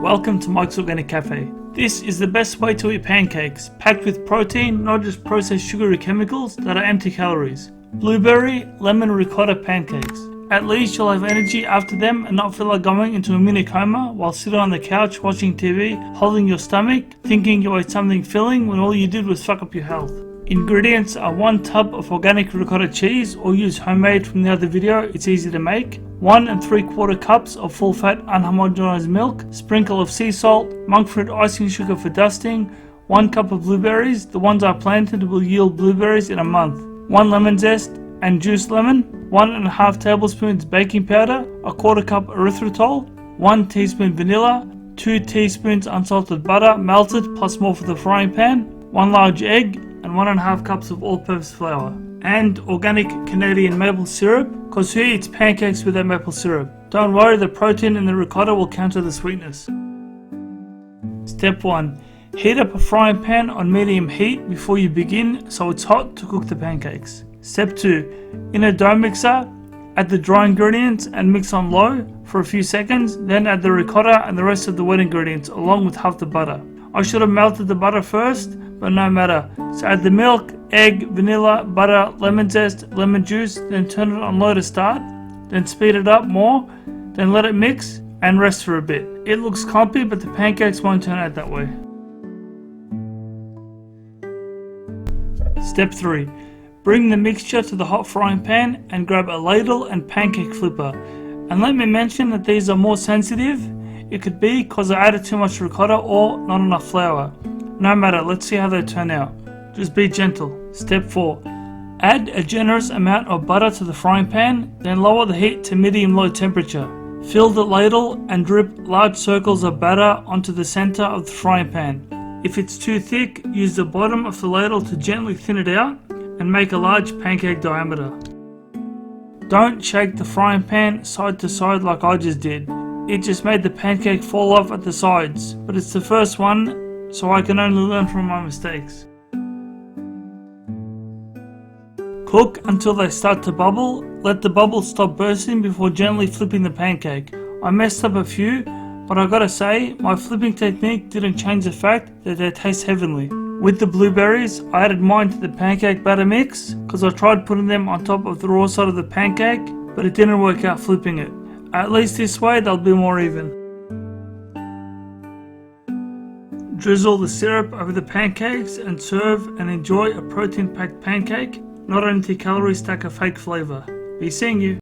Welcome to Mike's Organic Cafe. This is the best way to eat pancakes, packed with protein, not just processed sugary chemicals that are empty calories. Blueberry, lemon ricotta pancakes. At least you'll have energy after them and not feel like going into a mini coma while sitting on the couch watching TV, holding your stomach, thinking you ate something filling when all you did was fuck up your health. Ingredients are 1 tub of organic ricotta cheese, or use homemade from the other video, it's easy to make. 1 3/4 cups of full fat unhomogenized milk, sprinkle of sea salt, monk fruit icing sugar for dusting, 1 cup of blueberries, the ones I planted will yield blueberries in a month, 1 lemon zest and juiced lemon, 1.5 tablespoons baking powder, 1/4 cup erythritol, 1 teaspoon vanilla, 2 teaspoons unsalted butter melted plus more for the frying pan, 1 large egg, and 1.5 cups of all-purpose flour. And organic Canadian maple syrup, cause who eats pancakes without maple syrup? Don't worry, the protein in the ricotta will counter the sweetness. Step 1. Heat up a frying pan on medium heat before you begin so it's hot to cook the pancakes. Step 2. In a dough mixer, add the dry ingredients and mix on low for a few seconds, then add the ricotta and the rest of the wet ingredients along with half the butter. I should have melted the butter first, but no matter. So add the milk, egg, vanilla, butter, lemon zest, lemon juice, then turn it on low to start, then speed it up more, then let it mix and rest for a bit. It looks clumpy, but the pancakes won't turn out that way. Step 3. Bring the mixture to the hot frying pan and grab a ladle and pancake flipper. And let me mention that these are more sensitive. It could be because I added too much ricotta or not enough flour. No matter, let's see how they turn out. Just be gentle. Step 4. Add a generous amount of butter to the frying pan, then lower the heat to medium-low temperature. Fill the ladle and drip large circles of batter onto the center of the frying pan. If it's too thick, use the bottom of the ladle to gently thin it out and make a large pancake diameter. Don't shake the frying pan side to side like I just did. It just made the pancake fall off at the sides, but it's the first one, so I can only learn from my mistakes. Cook until they start to bubble. Let the bubbles stop bursting before gently flipping the pancake. I messed up a few, but I gotta say, my flipping technique didn't change the fact that they taste heavenly. With the blueberries, I added mine to the pancake batter mix, because I tried putting them on top of the raw side of the pancake, but it didn't work out flipping it. At least this way they'll be more even. Drizzle the syrup over the pancakes and serve and enjoy a protein-packed pancake, not an empty calorie stack of fake flavor. Be seeing you.